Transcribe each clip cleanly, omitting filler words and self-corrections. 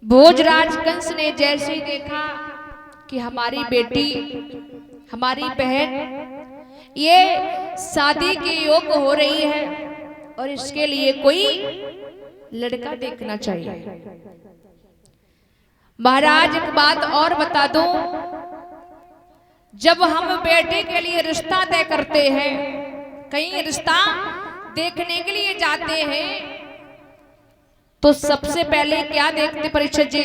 भोजराज कंस ने जैसे ही देखा कि हमारी बेटी, हमारी बहन ये शादी के योग्य हो रही है और इसके लिए कोई लड़का देखना चाहिए। महाराज एक बात और बता दूं, जब हम बेटे के लिए रिश्ता तय करते हैं, कहीं रिश्ता देखने के लिए जाते हैं, तो सबसे पहले क्या देखते परीक्षित जी?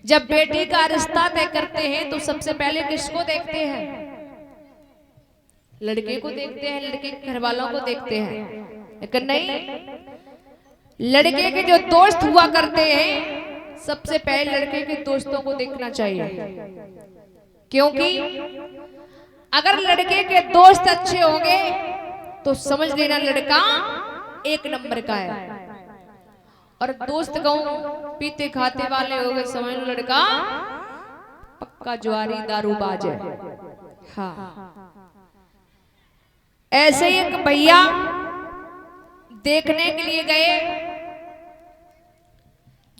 जब बेटी का रिश्ता तय करते हैं तो सबसे पहले किसको देखते हैं? लड़के को देखते हैं, लड़के के घर वालों को देखते हैं। लेकिन नहीं, लड़के के जो दोस्त हुआ करते हैं सबसे पहले लड़के के दोस्तों को देखना चाहिए, क्योंकि अगर लड़के के दोस्त अच्छे होंगे तो समझ लेना लड़का एक नंबर का है, और दोस्त कहूं पीते खाते वाले हो गए, समझ लो लड़का पक्का जुआरी दारूबाज है। हाँ, ऐसे ही एक भैया देखने के लिए गए,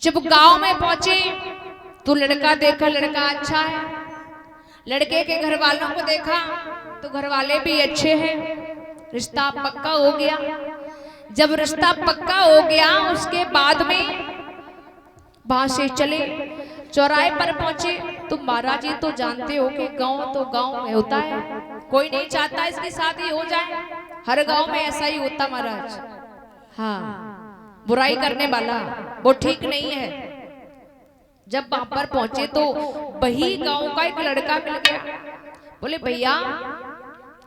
जब गांव में पहुंचे तो लड़का देखा, लड़का अच्छा है। लड़के के घर वालों को देखा तो घर वाले भी अच्छे हैं, रिश्ता पक्का हो गया। जब रिश्ता पक्का हो गया उसके बाद में वहां से चले, चौराहे पर पहुंचे तो महाराज जी तो जानते हो कि गांव तो गांव में होता है, कोई नहीं चाहता इसकी शादी हो जाए, हर गांव में ऐसा ही होता महाराज। हाँ, बुराई करने वाला वो ठीक नहीं है। जब वहां पर पहुंचे तो वही गांव का एक लड़का मिल गया। बोले भैया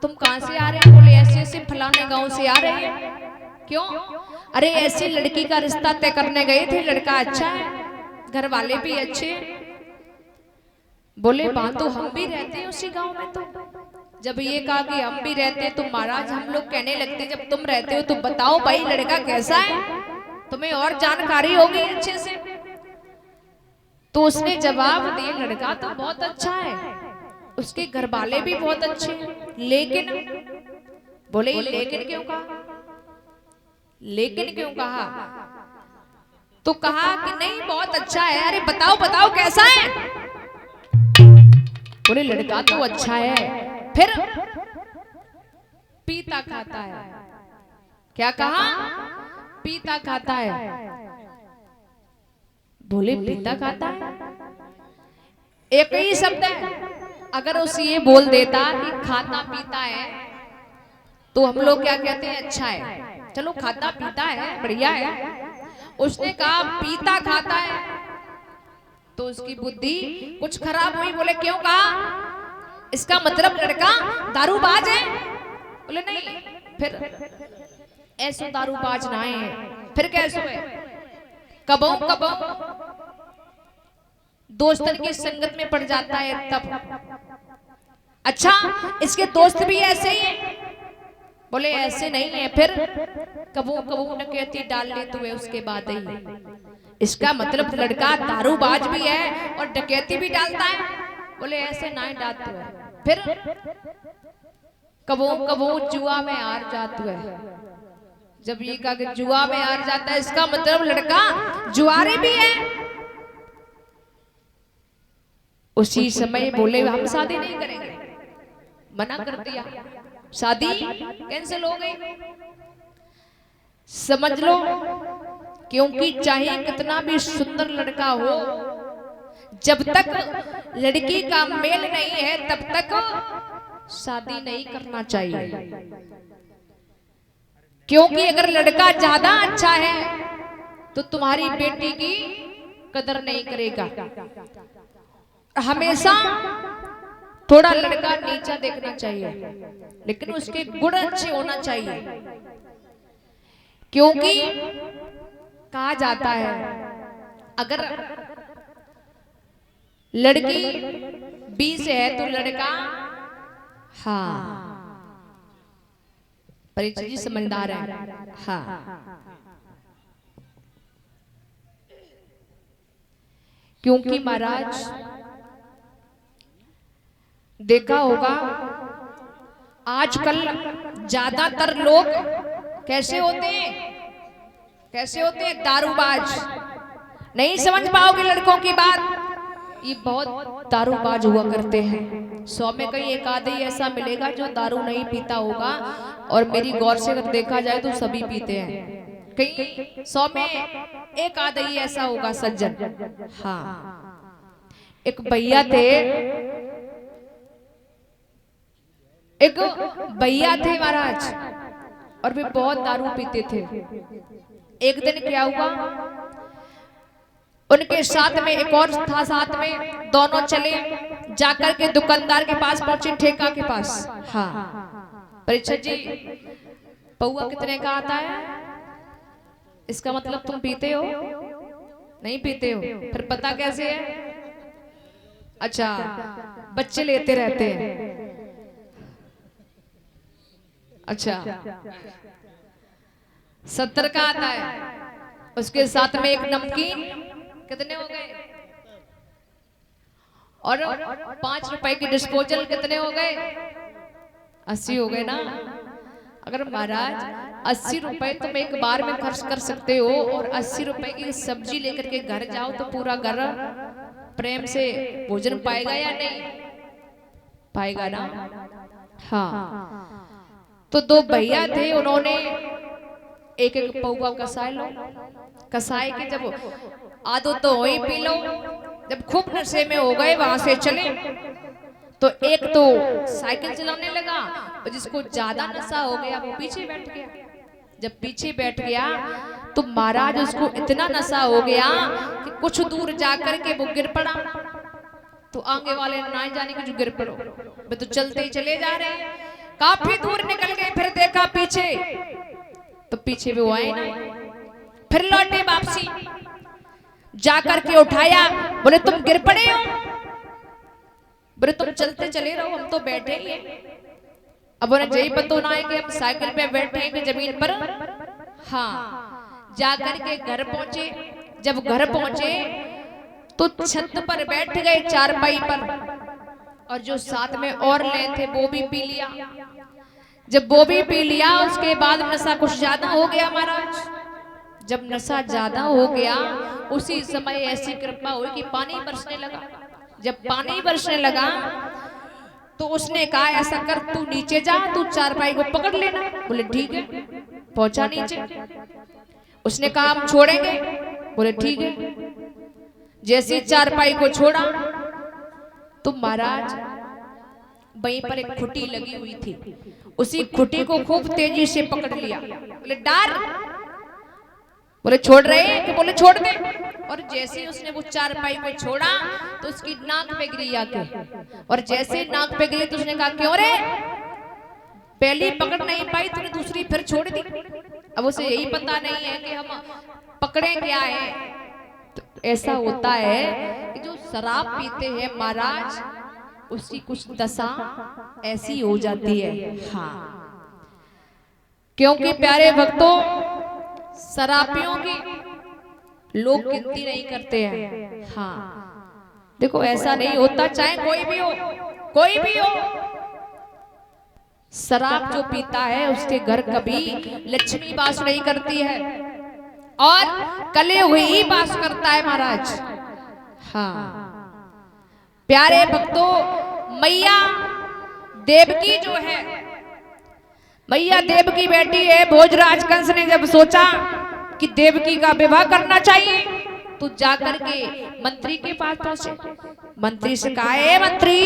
तुम कहां से आ रहे हैं? बोले ऐसे ऐसे फलाने गांव से आ रहे हैं। क्यों? अरे ऐसे लड़की का रिश्ता तय करने गए थे, लड़का अच्छा है, घर वाले भी अच्छे। बोले वहां तो हम भी रहते हैं उसी गांव में। तो जब ये कहा कि हम भी रहते तो महाराज हम लोग कहने लगते जब तुम रहते हो तो बताओ भाई लड़का कैसा है, तुम्हें और जानकारी होगी अच्छे से। तो उसने जवाब दिया लड़का तो बहुत अच्छा है, उसके घर वाले भी बहुत अच्छे हैं, लेकिन बोले लेकिन क्यों कहा? लेकिन क्यों कहा? तो कहा कि नहीं बहुत अच्छा है। अरे बताओ बताओ कैसा है? बोले लड़का तो अच्छा है, फिर पीता खाता है। क्या कहा? पीता खाता है। बोले पीता खाता है, एक ही शब्द है। अगर उसे ये बोल देता कि खाता पीता है तो हम लोग क्या कहते हैं? अच्छा है, चलो खाता पीता है, बढ़िया है। उसने कहा पीता खाता है तो उसकी बुद्धि कुछ खराब हुई। बोले क्यों कहा? इसका मतलब लड़का दारूबाज है। बोले नहीं, फिर ऐसो दारूबाज ना है, फिर कैसे है? कबो कबो दोस्तन की संगत में पड़ जाता है तब। अच्छा इसके दोस्त भी ऐसे ही हैं? बोले ऐसे नहीं है, फिर कबो कबो डकैती डाल लेते हुए उसके बाद ही। इसका मतलब लड़का दारूबाज भी है और डकैती भी डालता है। बोले ऐसे ना ही डालते हुए, फिर कबो कबो जुआ में हार जाते हुए। जब ये कहा कि जुआ में हार जाता है इसका मतलब लड़का जुआरी भी है। उसी समय बोले हम शादी नहीं करेंगे, मना कर दिया, शादी कैंसिल हो गई। समझ लो, क्योंकि चाहे कितना भी सुंदर लड़का हो, जब तक लड़की का मेल नहीं है तब तक शादी नहीं करना चाहिए। क्योंकि अगर लड़का ज्यादा अच्छा है तो तुम्हारी बेटी की कदर नहीं करेगा। हमेशा थोड़ा लड़का नीचा देखना चाहिए, लेकिन उसके गुण अच्छे होना चाहिए। क्योंकि कहा जाता है अगर लड़की 20 है तो लड़का, हाँ परिचय जी समझदार है, हाँ क्योंकि महाराज देखा होगा आजकल ज्यादातर लोग कैसे होते हैं? कैसे होते हैं? दारूबाज। नहीं समझ पाओगे लड़कों की बात। ये बहुत दारूबाज हुआ करते हैं। 100 में कहीं एक आधा ही ऐसा मिलेगा जो दारू नहीं पीता होगा, और मेरी गौर से अगर देखा जाए तो सभी पीते हैं। कहीं 100 में एक आधा ही ऐसा होगा सज्जन। हाँ, एक भैया थे महाराज, और वे बहुत दारू पीते थे। एक दिन क्या हुआ, उनके साथ में एक और था, साथ में दोनों चले जाकर के दुकानदार के पास पहुंचे, ठेका के पास। हाँ, परीक्षा जी पौआ कितने का आता है? इसका मतलब तुम पीते हो? नहीं पीते हो, फिर पता कैसे है? अच्छा, बच्चे लेते रहते हैं। अच्छा, 70 का आता है, उसके साथ में एक नमकीन, कितने हो गए? और 5 रुपए की डिस्पोजल, कितने हो गए? 80 हो गए ना। अगर महाराज 80 रुपए तुम एक बार में खर्च कर सकते हो, और 80 रुपए की सब्जी लेकर के घर जाओ, तो पूरा घर प्रेम से भोजन पाएगा या नहीं पाएगा ना? हाँ, तो 2 भैया थे, उन्होंने एक एक पौवा कसाई लो, कसाई के जब आदो तो वही पी लो, जब खूब नशे में हो गए वहां से चले, तो एक तो साइकिल चलाने लगा, और जिसको ज्यादा नशा हो गया वो पीछे बैठ गया। जब पीछे बैठ गया तो महाराज उसको इतना नशा हो गया कि कुछ दूर जाकर के वो गिर पड़ा। तो आगे वाले ना जाने के जो गिर पड़ो, वे तो चलते ही चले जा रहे हैं, काफी दूर निकल गए, फिर देखा पीछे, तो पीछे भी वो आए ना, फिर लौटे वापसी, जाकर के उठाया, बोले तुम गिर पड़े हो? बोले तुम चलते चले रहो, हम तो बैठे ही हैं। अब उन्हें यही पता ना है कि हम साइकिल पे बैठे हैं कि जमीन पर। हाँ, जाकर के घर पहुंचे। जब घर पहुंचे तो छत पर बैठ गए, चारपाई पर, और जो साथ में और ले थे वो भी पी लिया। जब वो भी पी लिया, उसके बाद नशा कुछ ज्यादा हो गया महाराज। जब नशा ज्यादा हो गया, उसी समय ऐसी कृपा हुई कि पानी बरसने लगा। जब पानी बरसने लगा तो उसने कहा ऐसा कर, तू नीचे जा, तू चारपाई को पकड़ लेना। बोले ठीक है। पहुंचा नीचे, उसने कहा हम छोड़ेंगे। बोले ठीक है। जैसे चारपाई को छोड़ा तो महाराज वहीं पर एक खुटी लगी हुई थी, उसी खुटी को खूब तेजी से पकड़ लिया। बोले डार। बोले छोड़ रहे हैं कि? बोले छोड़ दे। और जैसे उसने वो चारपाई को छोड़ा तो उसकी नाक पे गिरी आके, और जैसे नाक पे गिरी तो उसने कहा क्यों रे, पहली पकड़ नहीं पाई तूने, दूसरी फिर छोड़ दी। अब उसे यही पता नहीं है कि हम पकड़े क्या है। तो ऐसा होता है कि जो शराब पीते हैं महाराज, उसकी कुछ दशा ऐसी हो जाती है। हाँ, क्योंकि प्यारे भक्तों, शराबियों की लोग गिनती नहीं करते हैं। हाँ, देखो ऐसा नहीं होता, चाहे कोई भी हो, कोई भी हो, शराब जो पीता है उसके घर कभी लक्ष्मी वास नहीं करती है, और कले हुए ही वास करता है महाराज। हाँ, प्यारे भक्तों, मैया देवकी जो है, मैया देवकी बेटी है। भोजराज कंस ने जब सोचा कि देवकी का विवाह करना चाहिए, तो जाकर के मंत्री के पास पहुंचे। मंत्री से कहा, ए मंत्री,